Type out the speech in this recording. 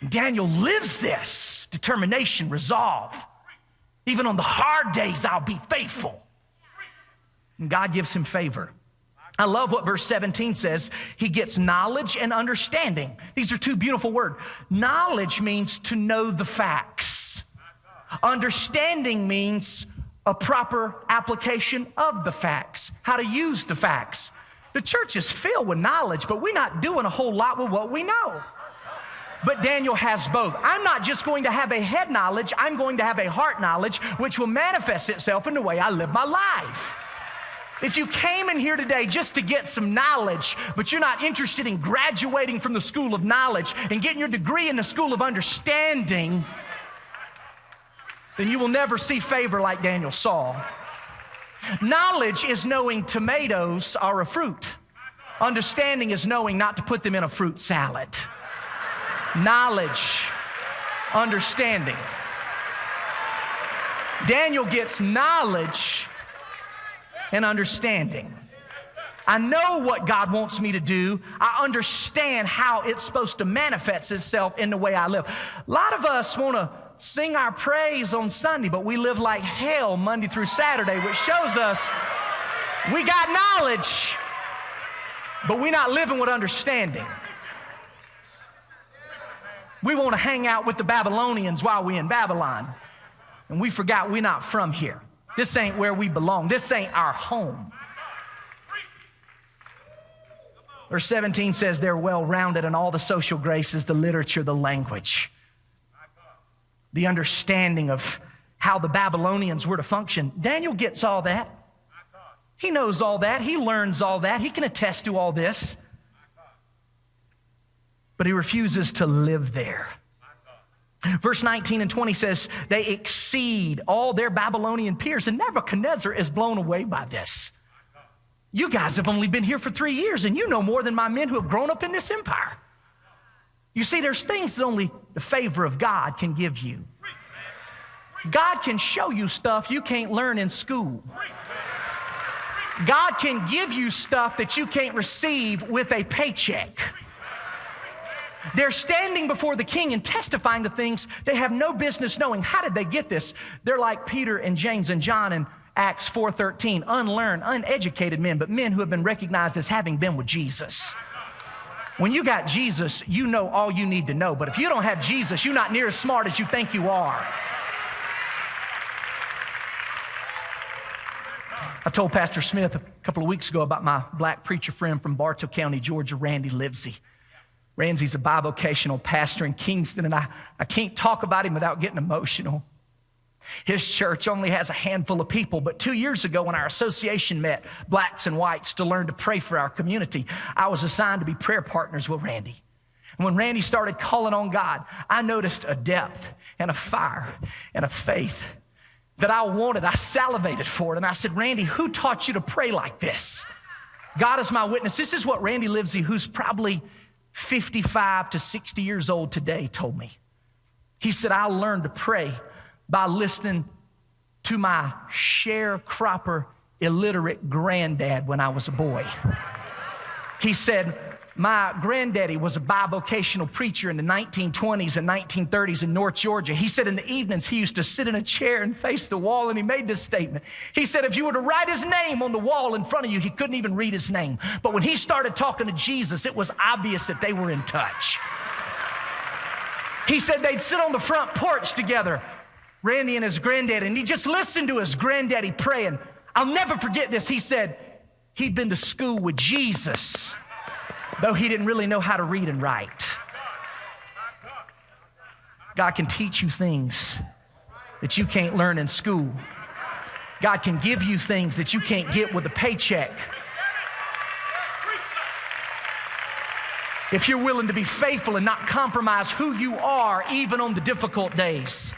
Daniel lives this determination, resolve. Even on the hard days, I'll be faithful. And God gives him favor. I love what verse 17 says. He gets knowledge and understanding. These are two beautiful words. Knowledge means to know the facts. Understanding means a proper application of the facts, how to use the facts. The church is filled with knowledge, but we're not doing a whole lot with what we know. But Daniel has both. I'm not just going to have a head knowledge, I'm going to have a heart knowledge, which will manifest itself in the way I live my life. If you came in here today just to get some knowledge, but you're not interested in graduating from the school of knowledge and getting your degree in the school of understanding, then you will never see favor like Daniel saw. Knowledge is knowing tomatoes are a fruit. Understanding is knowing not to put them in a fruit salad. Knowledge, understanding. Daniel gets knowledge and understanding. I know what God wants me to do. I understand how it's supposed to manifest itself in the way I live. A lot of us want to sing our praise on Sunday, but we live like hell Monday through Saturday, which shows us we got knowledge, but we're not living with understanding. We want to hang out with the Babylonians while we're in Babylon, and we forgot we're not from here. This ain't where we belong. This ain't our home. Verse 17 says they're well-rounded in all the social graces, the literature, the language, the understanding of how the Babylonians were to function. Daniel gets all that. He knows all that. He learns all that. He can attest to all this. But he refuses to live there. Verse 19 and 20 says they exceed all their Babylonian peers, and Nebuchadnezzar is blown away by this. You guys have only been here for 3 years, and you know more than my men who have grown up in this empire. You see, there's things that only the favor of God can give you. God can show you stuff you can't learn in school. God can give you stuff that you can't receive with a paycheck. They're standing before the king and testifying to things they have no business knowing. How did they get this? They're like Peter and James and John in Acts 4:13, unlearned, uneducated men, but men who have been recognized as having been with Jesus. When you got Jesus, you know all you need to know. But if you don't have Jesus, you're not near as smart as you think you are. I told Pastor Smith a couple of weeks ago about my black preacher friend from Bartow County, Georgia, Randy Livesey. Randy's a bivocational pastor in Kingston, and I can't talk about him without getting emotional. His church only has a handful of people, but 2 years ago when our association met, blacks and whites, to learn to pray for our community, I was assigned to be prayer partners with Randy. And when Randy started calling on God, I noticed a depth and a fire and a faith that I wanted. I salivated for it, and I said, Randy, who taught you to pray like this? God is my witness. This is what Randy Livesey, who's probably 55 to 60 years old today, told me. He said, I learned to pray by listening to my sharecropper, illiterate granddad when I was a boy. He said, my granddaddy was a bivocational preacher in the 1920s and 1930s in North Georgia. He said in the evenings he used to sit in a chair and face the wall, and he made this statement. He said if you were to write his name on the wall in front of you, he couldn't even read his name. But when he started talking to Jesus, it was obvious that they were in touch. He said they'd sit on the front porch together, Randy and his granddaddy, and he just listened to his granddaddy praying. I'll never forget this. He said he'd been to school with Jesus, though he didn't really know how to read and write. God can teach you things that you can't learn in school. God can give you things that you can't get with a paycheck. If you're willing to be faithful and not compromise who you are, even on the difficult days.